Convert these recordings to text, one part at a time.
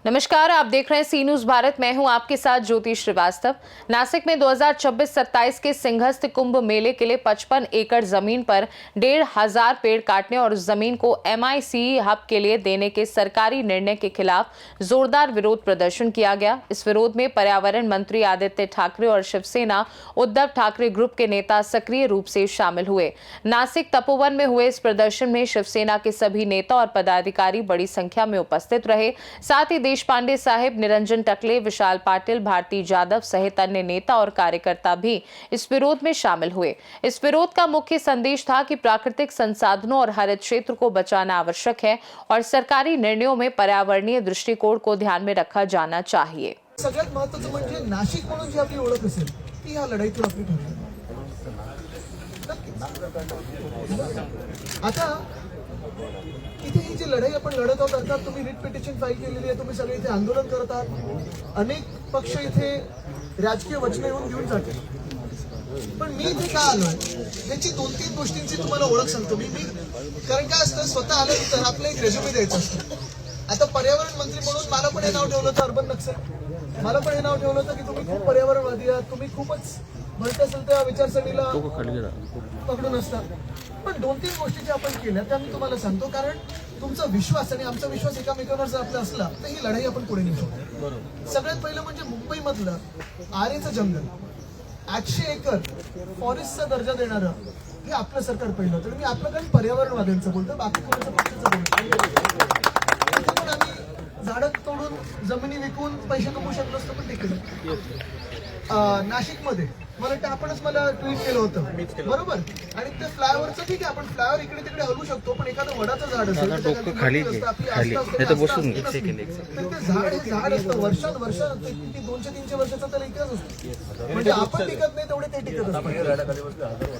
नमस्कार, आप देख रहे हैं सी न्यूज भारत। मैं हूं आपके साथ ज्योति श्रीवास्तव। नासिक में 2026-27 के सिंहस्थ कुंभ मेले के लिए 55 एकड़ जमीन पर 1,500 पेड़ काटने और उस जमीन को MIC हब के लिए देने के सरकारी निर्णय के खिलाफ जोरदार विरोध प्रदर्शन किया गया। इस विरोध में पर्यावरण मंत्री आदित्य ठाकरे और शिवसेना उद्धव ठाकरे ग्रुप के नेता सक्रिय रूप से शामिल हुए। नासिक तपोवन में हुए इस प्रदर्शन में शिवसेना के सभी नेता और पदाधिकारी बड़ी संख्या में उपस्थित रहे। साथ ही देशपांडे साहिब, निरंजन टकले, विशाल पाटिल, भारती जादव सहित अन्य नेता और कार्यकर्ता भी इस विरोध में शामिल हुए। इस विरोध का मुख्य संदेश था कि प्राकृतिक संसाधनों और हरित क्षेत्र को बचाना आवश्यक है और सरकारी निर्णयों में पर्यावरणीय दृष्टिकोण को ध्यान में रखा जाना चाहिए। सगळ्यात महत्त्वाचं म्हणजे नाशिक म्हणून जी आपली ओळख असेल ती ह्या लढाईतून आपली ठरली। आता इथे ही जी लढाई आपण लढत आहोत, अर्थात तुम्ही रिट पिटिशन फाईल केलेली आहे, तुम्ही सगळे इथे आंदोलन करत आहात, अनेक पक्ष इथे राजकीय वचने येऊन घेऊन जातील, पण मी इथे का आलोय याची 2-3 गोष्टींची तुम्हाला ओळख सांगतो मी कारण काय असतं, स्वतः आल्यानंतर आपलं एक रेझ्युमे द्यायचं असतं। आता पर्यावरण मंत्री म्हणून मला पण हे नाव ठेवलं होतं अर्बन नक्सल, मला पण हे नाव ठेवलं होतं की तुम्ही खूप पर्यावरणवादी आहात, तुम्ही खूपच म्हणत असेल त्या विचारसरणीला पकडून असतात। पण 2-3 गोष्टी ज्या आपण केल्या त्या मी तुम्हाला सांगतो, कारण तुमचा विश्वास आणि आमचा विश्वास एकामेकांवर जर आपला असला तर ही लढाई आपण पुढे नेऊ शकतो। सगळ्यात पहिलं म्हणजे मुंबईमधलं आरेचं जंगल 800 एकर फॉरेस्टचा दर्जा देणारं हे आपलं सरकार पहिलं होतं। मी आपलं काही पर्यावरणवाद्यांचं बोलतो, बाकी कोणाचं पक्षाचं बोलतो। पण आम्ही झाडं तोडून जमिनी विकून पैसे कमवू शकलो असतो, पण ते केलं। नाशिकमध्ये मला वाटतं आपणच मला ट्विट केलं होतं, बरोबर? आणि ते फ्लायओव्हरचं ठीक आहे, आपण फ्लायओव्हर इकडे तिकडे हलवू शकतो, पण एखादं वडाचं झाड असेल तर ते झाड असतं वर्षानुवर्ष, किती 200-300 वर्षाचा त्याला इतिहास असतो, म्हणजे आपण टिकत नाही तेवढे ते टिकत असतात,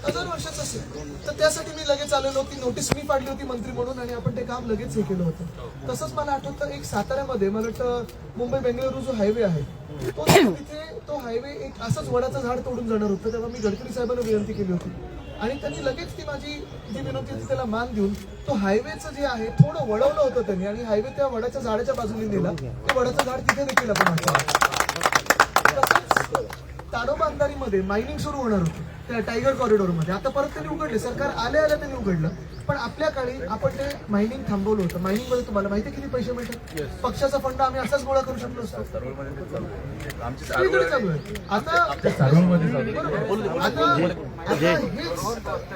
1000 वर्षाचं असेल। तर त्यासाठी मी लगेच आलेलो, ती नोटीस मी पाडली होती मंत्री म्हणून आणि आपण ते काम लगेच हे केलं होतं। तसंच मला आठवतं एक साताऱ्यामध्ये मला वाटतं मुंबई बेंगळुरू जो हायवे आहे तो हायवे एक असंच वडाचं झाड तोडून जाणार होतं, तेव्हा मी गडकरी साहेबांना विनंती केली होती आणि त्यांनी लगेच ती माझी जी विनंती होती त्याला मान देऊन तो हायवेचं जे आहे थोडं वळवलं होतं त्यांनी आणि हायवे त्या वडाच्या झाडाच्या बाजूने नेला, ते वडाचं झाड तिथे देखील आपण तसंच ताडोबा अंधारीमध्ये मायनिंग सुरू होणार होतं त्या टायगर कॉरिडॉरमध्ये, आता परत त्यांनी उघडले, सरकार आल्या त्यांनी उघडलं, पण आपल्या काळी आपण ते मायनिंग थांबवलं होतं। मायनिंग मध्ये तुम्हाला माहिती किती पैसे मिळतात, पक्षाचा फंड आम्ही असाच गोळा करू शकलो असतो।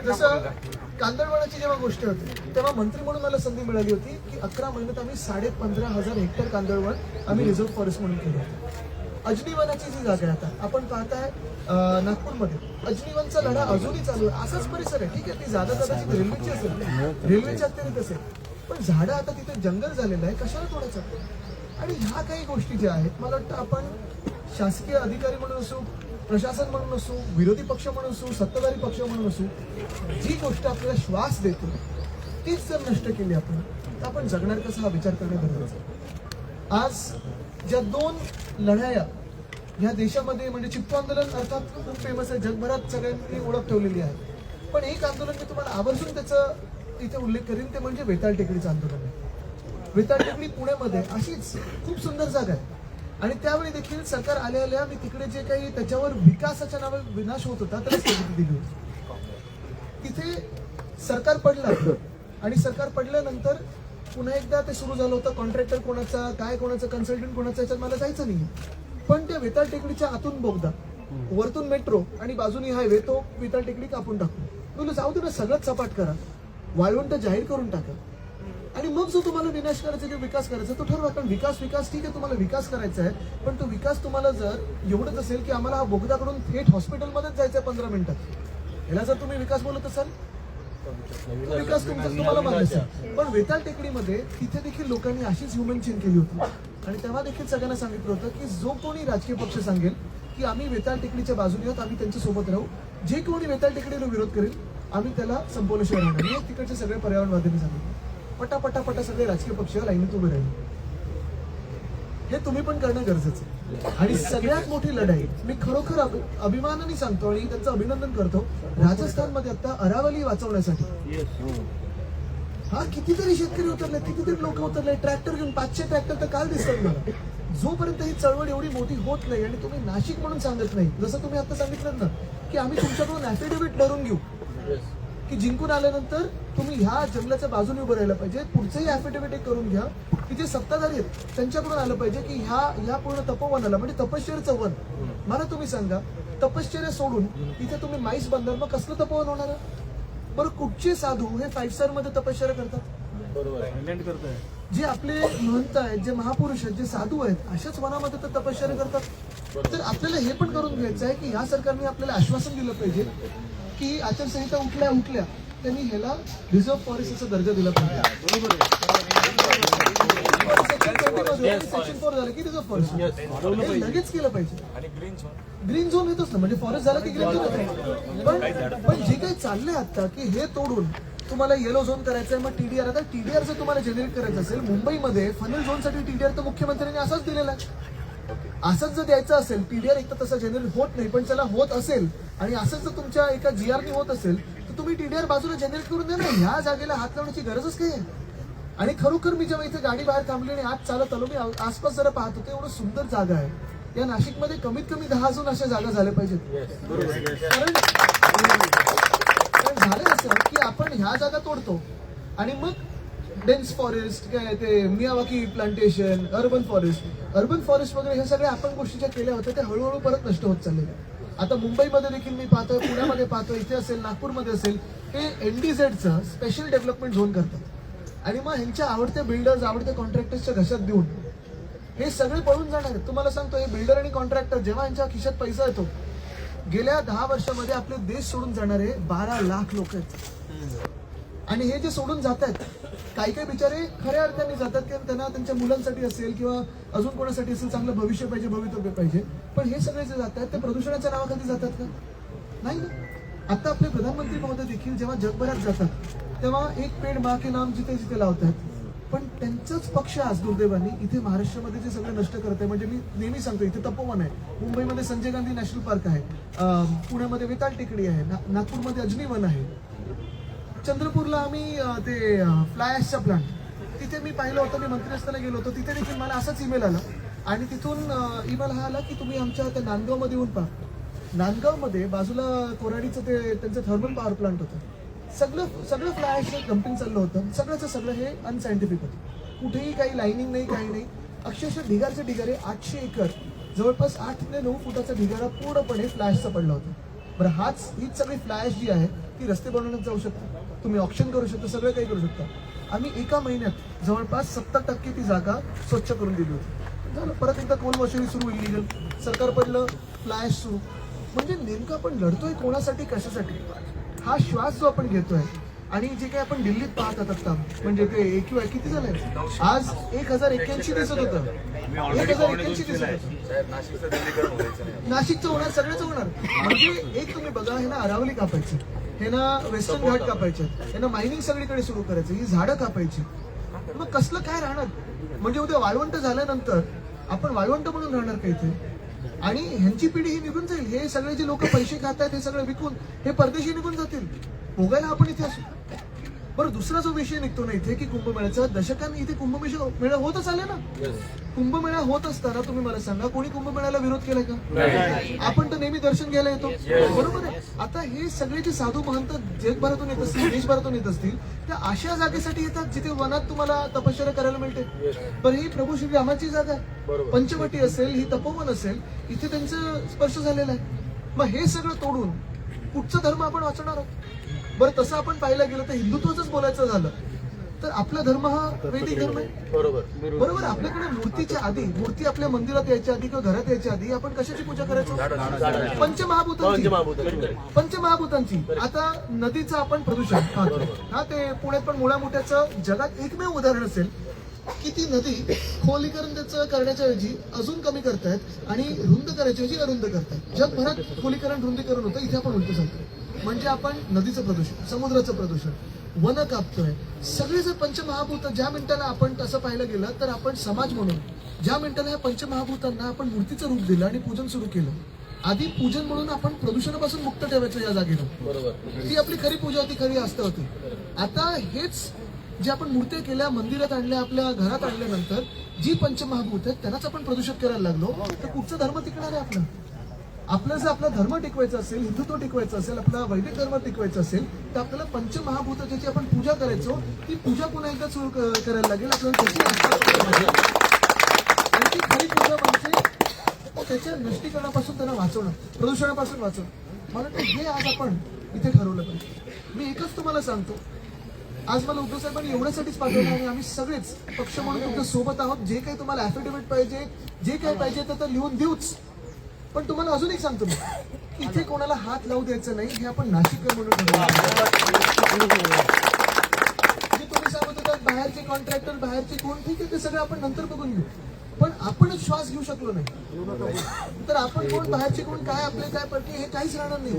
जसं कांदळवनाची जेव्हा गोष्ट होती तेव्हा मंत्री म्हणून मला संधी मिळाली होती की 11 महिन्यात आम्ही 15,500 हेक्टर कांदळवन आम्ही रिझर्व्ह फॉरेस्ट म्हणून केलं। अजनीवनाची जी जागा आहे आता आपण पाहताय नागपूरमध्ये, अजनीवनचा लढा अजूनही चालू आहे, असाच परिसर आहे, ठीक आहे, ती जागा कदाचित रेल्वेची असेल, रेल्वेच्या अत्यंत असेल, पण झाडं आता तिथे जंगल झालेलं आहे, कशाला तोडायचं? आणि ह्या काही गोष्टी ज्या आहेत मला वाटतं आपण शासकीय अधिकारी म्हणून असू, प्रशासन म्हणून असू, विरोधी पक्ष म्हणून असू, सत्ताधारी पक्ष म्हणून असू, जी गोष्ट आपल्याला श्वास देतो तीच जर नष्ट केली आपण तर आपण जगणार कसं हा विचार करणे गरजेचं आहे। आज ज्या 2 लढाया ह्या देशामध्ये म्हणजे चिपको आंदोलन अर्थात खूप फेमस आहे, जगभरात सगळ्यांनी ओळख ठेवलेली आहे, पण एक आंदोलन मी तुम्हाला आवर्जून त्याचा इथे उल्लेख करीन, ते म्हणजे वेताळ टेकडीचं आंदोलन आहे। वेताळ टेकडी पुण्यामध्ये अशीच खूप सुंदर जागा आहे आणि त्यावेळी देखील सरकार आल्या मी तिकडे जे काही त्याच्यावर विकासाच्या नावाने विनाश होत होता त्याला स्थगिती दिली होती। तिथे सरकार पडलं आणि सरकार पडल्यानंतर पुन्हा एकदा ते सुरू झालं होतं, कॉन्ट्रॅक्टर कोणाचा, काय कोणाचा, कन्सल्टंट कोणाचा, याच्यात मला जायचं नाही, पण त्या वेताळ टेकडीच्या आतून बोगदा, वरतून मेट्रो आणि बाजूनी हायवे, तो वेताळ टेकडी कापून टाकून बोलू जाऊ दे ना, सगळंच सपाट करा, वाळवंट जाहीर करून टाका आणि मग जो तुम्हाला विनाश करायचा किंवा विकास करायचा तो ठरवा। कारण विकास ठीक आहे, तुम्हाला विकास करायचा आहे, पण तो विकास तुम्हाला जर एवढंच असेल की आम्हाला हा बोगदाकडून थेट हॉस्पिटलमध्येच जायचं आहे 15 मिनिटात, ह्याला जर तुम्ही विकास बोलत असाल तो विकास तुम्हाला मान्य असेल, पण वेताळ टेकडीमध्ये तिथे देखील लोकांनी अशीच ह्युमन चेन केली होती आणि तेव्हा देखील सगळ्यांना सांगितलं होतं की जो कोणी राजकीय पक्ष सांगेल की आम्ही वेताळ टेकडीच्या बाजूने आहोत, आम्ही त्यांच्या सोबत राहू, जे कोणी वेताळ टेकडीला विरोध करेल आम्ही त्याला संपवल्याशिवाय राहणार नाही। तिकडचे सगळे पर्यावरणवाद्यांनी सांगितलं, पटापटा सगळे राजकीय पक्ष लाईनीत उभे राहिले। हे तुम्ही पण करणं गरजेचं आहे। आणि सगळ्यात मोठी लढाई मी खरोखर अभिमानाने सांगतो आणि त्यांचं अभिनंदन करतो, राजस्थानमध्ये आता अरावली वाचवण्यासाठी हा कितीतरी शेतकरी उतरले, कितीतरी लोक उतरले ट्रॅक्टर घेऊन. 500 ट्रॅक्टर तर काल दिसतात मला. जोपर्यंत ही चळवळ एवढी मोठी होत नाही आणि तुम्ही नाशिक म्हणून सांगत नाही, जसं तुम्ही आता सांगितलं ना की आम्ही तुमच्याकडून ऍफिडेव्हिट भरून घेऊ की जिंकून आल्यानंतर तुम्ही ह्या जंगलाच्या बाजूने उभं राहायला पाहिजे, पुढचंही ऍफिडेव्हिट एक करून घ्या की जे सत्ताधारी आहेत त्यांच्याकडून आलं पाहिजे की ह्या पूर्ण तपोवनाला म्हणजे तपश्चर्याचं वन. मला तुम्ही सांगा, तपश्चर्या सोडून इथे तुम्ही माईस बांधाल, मग कसलं तपोवन होणार आहे? बरं, कुठचे साधू हे 5 स्टार मध्ये तपश्चर्या करतात? बरोबर, जे आपले महंत आहेत, जे महापुरुष आहेत, जे साधू आहेत, अशाच वनामध्ये तर तपश्चर्या करतात. तर आपल्याला हे पण करून घ्यायचं आहे की ह्या सरकारने आपल्याला आश्वासन दिलं पाहिजे की आचारसंहिता उठल्या त्यांनी ह्याला रिझर्व्ह फॉरेस्टचा दर्जा दिला पाहिजे. सेक्शन 4 झालं की रिझर्व्ह फॉरेस्ट लगेच केलं पाहिजे. आणि ग्रीन झोन येतोच ना, म्हणजे फॉरेस्ट झाला की ग्रीन झोन. पण जे काही चाललंय आता की हे तोडून तुम्हाला येलो झोन करायचंय, मग टीडीआर. आता टीडीआर जर तुम्हाला जनरेट करायचं असेल, मुंबईमध्ये फनल झोनसाठी टीडीआर तर मुख्यमंत्र्यांनी असाच दिलेला आहे. असंच जर द्यायचं असेल, टीडीआर एक तर तसं जनरेट होत नाही, पण त्याला होत असेल आणि असंच जर तुमच्या एका जीआरनी होत असेल तर तुम्ही टीडीआर बाजूला जनरेट करून द्या ना. ह्या जागेला हात लावण्याची गरजच काय आहे? आणि खरोखर मी जेव्हा इथे गाडी बाहेर थांबली आणि आज चालत आलो, मी आसपास जरा पाहत होते, एवढं सुंदर जागा आहे. या नाशिकमध्ये कमीत कमी 10 अजून अशा जागा झाल्या पाहिजेत. कारण झालं असं की आपण ह्या जागा तोडतो आणि मग डेन्स फॉरेस्ट, काय ते मियावाकी प्लांटेशन, अर्बन फॉरेस्ट वगैरे ह्या सगळ्या आपण गोष्टी ज्या केल्या होत्या त्या हळूहळू परत नष्ट होत चाललेल्या. आता मुंबईमध्ये देखील मी पाहतोय, पुण्यामध्ये पाहतोय, इथे असेल, नागपूरमध्ये असेल, हे एनडीझेडचं स्पेशल डेव्हलपमेंट झोन करतात आणि मग ह्यांच्या आवडत्या बिल्डर्स, आवडत्या कॉन्ट्रॅक्टर्सच्या घशात देऊन हे सगळे पळून जाणार आहेत. तुम्हाला सांगतो, हे बिल्डर आणि कॉन्ट्रॅक्टर जेव्हा यांच्या खिशात पैसा येतो, गेल्या 10 वर्षामध्ये आपले देश सोडून जाणारे 12 लाख लोक आहेत. आणि हे जे सोडून जात आहेत, काही काही बिचारे खऱ्या अर्थाने जातात की त्यांना त्यांच्या मुलांसाठी असेल किंवा अजून कोणासाठी असेल चांगलं भविष्य पाहिजे, भवितव्य पाहिजे. पण हे सगळे जे जात आहेत ते प्रदूषणाच्या नावाखाली जातात का? नाही ना. आता आपले प्रधानमंत्री महोदय देखील जेव्हा जगभरात जातात तेव्हा एक पेड माँ के नाम जिथे जिथे लावतात. पण त्यांचाच पक्ष आज दुर्दैवाने इथे महाराष्ट्रामध्ये जे सगळं नष्ट करत आहे. म्हणजे मी नेहमी सांगतो, इथे तपोवन आहे, मुंबईमध्ये संजय गांधी नॅशनल पार्क आहे, पुण्यामध्ये वेताळ टेकडी आहे, नागपूरमध्ये अजनीवन आहे, चंद्रपूरला आम्ही ते फ्लाय ॲशचा प्लांट तिथे मी पाहिलं होतं. मी मंत्री असताना गेलो होतो, तिथे देखील मला असाच ईमेल आला आणि तिथून ईमेल हा आला की तुम्ही आमच्या त्या नांदगावमध्ये येऊन पहा. नांदगावमध्ये बाजूला कोराडीचं ते त्यांचं थर्मल पॉवर प्लांट होतं. सगळं फ्लाय ॲशचं डम्पिंग चाललं होतं. सगळं हे अनसायंटिफिक होतं. कुठेही काही लाईनिंग नाही, काही नाही. अक्षरशः ढिगारचे ढिगारे 800 एकर, जवळपास 8 ते 9 फुटाचा ढिगारा पूर्णपणे फ्लॅशचा पडला होता. बरं, हीच सगळी फ्लॅश जी आहे ती रस्ते बनवण्यात जाऊ शकते, तुम्ही ऑप्शन करू शकता, सगळं काही करू शकता. आम्ही एका महिन्यात जवळपास 70% ती जागा स्वच्छ करून दिली होती. झालं, परत एकदा कोल वसुली सुरू, इलिगल सरकार पडलं, फ्लॅश सुरू. म्हणजे नेमकं आपण लढतोय कोणासाठी, कशासाठी? हा श्वास जो आपण घेतोय आणि जे काही आपण दिल्लीत पाहतात आता, म्हणजे ते AQI किती झालंय आज? 1081 दिसत होतं. 1081 दिसत होतं. नाशिकचं होणार, सगळ्याच होणार. म्हणजे एक तुम्ही बघा, हे ना अरावली कापायची, हे ना वेस्टर्न घाट कापायचे, हे ना मायनिंग सगळीकडे सुरू करायचं, ही झाडं कापायची. मग कसलं काय राहणार? म्हणजे उद्या वाळवंट झाल्यानंतर आपण वाळवंट म्हणून राहणार का इथे? आणि ह्यांची पिढी ही निघून जाईल. हे सगळे जे लोक पैसे खात आहेत हे सगळं विकून हे परदेशी निघून जातील. भोगायला आपण इथे असू. बरं, दुसरा जो विषय निघतो ना इथे की कुंभमेळ्याचा, दशकांनी इथे कुंभमेळा होतच आले ना. कुंभमेळा होत असताना तुम्ही मला सांगा, कोणी कुंभमेळ्याला विरोध केलाय का? आपण तर नेहमी दर्शन घ्यायला येतो, बरोबर आहे. आता हे सगळे जे साधू महंत जगभरातून येत असतील, देशभरातून येत असतील, त्या अशा जागेसाठी येतात जिथे वनात तुम्हाला तपश्चर्या करायला मिळते. पण ही प्रभू श्री रामाची जागा आहे, पंचवटी असेल, ही तपोवन असेल, इथे त्यांचा स्पर्श झालेला आहे. मग हे सगळं तोडून कुठचा धर्म आपण वाचणार आहोत? बरं, तसं आपण पाहायला गेलं तर हिंदुत्वच बोलायचं झालं तर आपला धर्म हा वैदिक धर्म आहे. बरोबर. आपल्याकडे मूर्तीच्या आधी, मूर्ती आपल्या मंदिरात यायच्या आधी किंवा घरात यायच्या आधी आपण कशाची पूजा करायचो? पंचमहाभूतांची. आता नदीचं आपण प्रदूषण पाहतो. हा, ते पुण्यात पण मुळा मोठ्याचं जगात एकमेव उदाहरण असेल की ती नदी खोलीकरण त्याचं करण्याच्या ऐवजी अजून कमी करतायत आणि रुंद करायच्या ऐवजी अरुंद करतायत. जगभरात खोलीकरण, रुंदीकरण होतं, इथे आपण उलट सांगतो. म्हणजे आपण नदीचं प्रदूषण, समुद्राचं प्रदूषण, वन कापतोय. सगळे जर पंचमहाभूत ज्या मिनिटाला आपण तसं पाहिलं गेलं तर आपण समाज म्हणून ज्या मिनिटाला या पंचमहाभूतांना आपण मूर्तीचं रूप दिलं आणि पूजन सुरू केलं. आधी पूजन म्हणून आपण प्रदूषणापासून मुक्त ठेवायचं या जागेला. बरोबर, ती आपली खरी पूजा होती, खरी आस्था होती. आता हेच जे आपण मूर्त्या केल्या, मंदिरात आणल्या, आपल्या घरात आणल्यानंतर जी पंचमहाभूत आहेत त्यांनाच आपण प्रदूषित करायला लागलो तर कुठचा धर्म टिकणार आहे आपला? आपलं जर आपला धर्म टिकवायचा असेल, हिंदुत्व टिकवायचं असेल, आपला वैदिक धर्म टिकवायचा असेल तर आपल्याला पंचमहाभूत ज्याची आपण पूजा करायचो ती पूजा पुन्हा एकदा सुरू करायला लागेल. आपल्याला त्याची आस्था करायला लागेल. आणि ती खरी पूजा म्हणजे त्याच्या नष्टीकरणापासून त्यांना वाचवणं, प्रदूषणापासून वाचवणं. मला वाटतं हे आज आपण इथे ठरवलं पाहिजे. मी एकच तुम्हाला सांगतो, आज मला उद्धव साहेबांनी एवढ्यासाठीच पाठवलं आणि आम्ही सगळेच पक्ष म्हणून तुमच्या सोबत आहोत. जे काही तुम्हाला ऍफिडेव्हिट पाहिजे, जे काही पाहिजे ते लिहून देऊच. पण तुम्हाला अजून एक सांगतो मी, इथे कोणाला हात लावू द्यायचं नाही, हे आपण नाशिककर म्हणून ठरवलं. जे तुम्ही सांगत होता बाहेरचे कॉन्ट्रॅक्टर, बाहेरचे कोण, ठीक आहे, ते सगळं आपण नंतर बघून घेऊ. पण आपणच श्वास घेऊ शकलो नाही तर आपण कोण, बाहेरचे कोण, काय आपले काय पडते, हे काहीच राहणार नाही.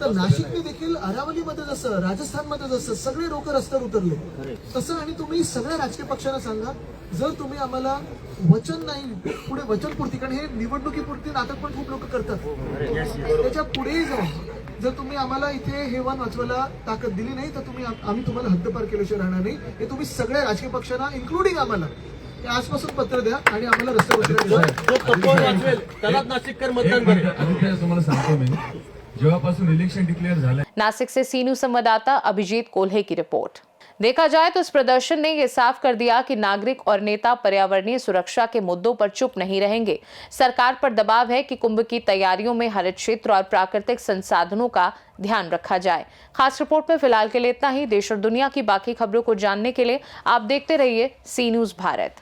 तर नाशिकने देखील अरावलीमध्ये जसं, राजस्थानमध्ये जसं सगळे लोक रस्त्यावर उतरले तसं, आणि तुम्ही सगळ्या राजकीय पक्षांना सांगा, जर तुम्ही आम्हाला वचन नाही, पुढे वचनपूर्ती, कारण हे निवडणुकीपुरती नाटक पण खूप लोक करतात, त्याच्या पुढेही जाऊन जर तुम्ही आम्हाला इथे हे वन वाचवायला ताकद दिली नाही तर आम्ही तुम्हाला हद्दपार केल्याशिवाय राहणार नाही. हे तुम्ही सगळ्या राजकीय पक्षांना इन्क्लुडिंग आम्हाला आजपासून पत्र द्या आणि आम्हाला रस्त्यावर त्यालाच नाशिककर मतदान करेल. तुम्हाला सांगतो मी, जेव्हापासून इलेक्शन डिक्लेअर झालं. नासिक से सी न्यूज संवाददाता अभिजीत कोल्हे की रिपोर्ट। देखा जाए तो इस प्रदर्शन ने ये साफ कर दिया कि नागरिक और नेता पर्यावरणीय सुरक्षा के मुद्दों पर चुप नहीं रहेंगे। सरकार पर दबाव है कि कुंभ की तैयारियों में हरित क्षेत्र और प्राकृतिक संसाधनों का ध्यान रखा जाए। खास रिपोर्ट में फिलहाल के लिए इतना ही। देश और दुनिया की बाकी खबरों को जानने के लिए आप देखते रहिए सी न्यूज भारत।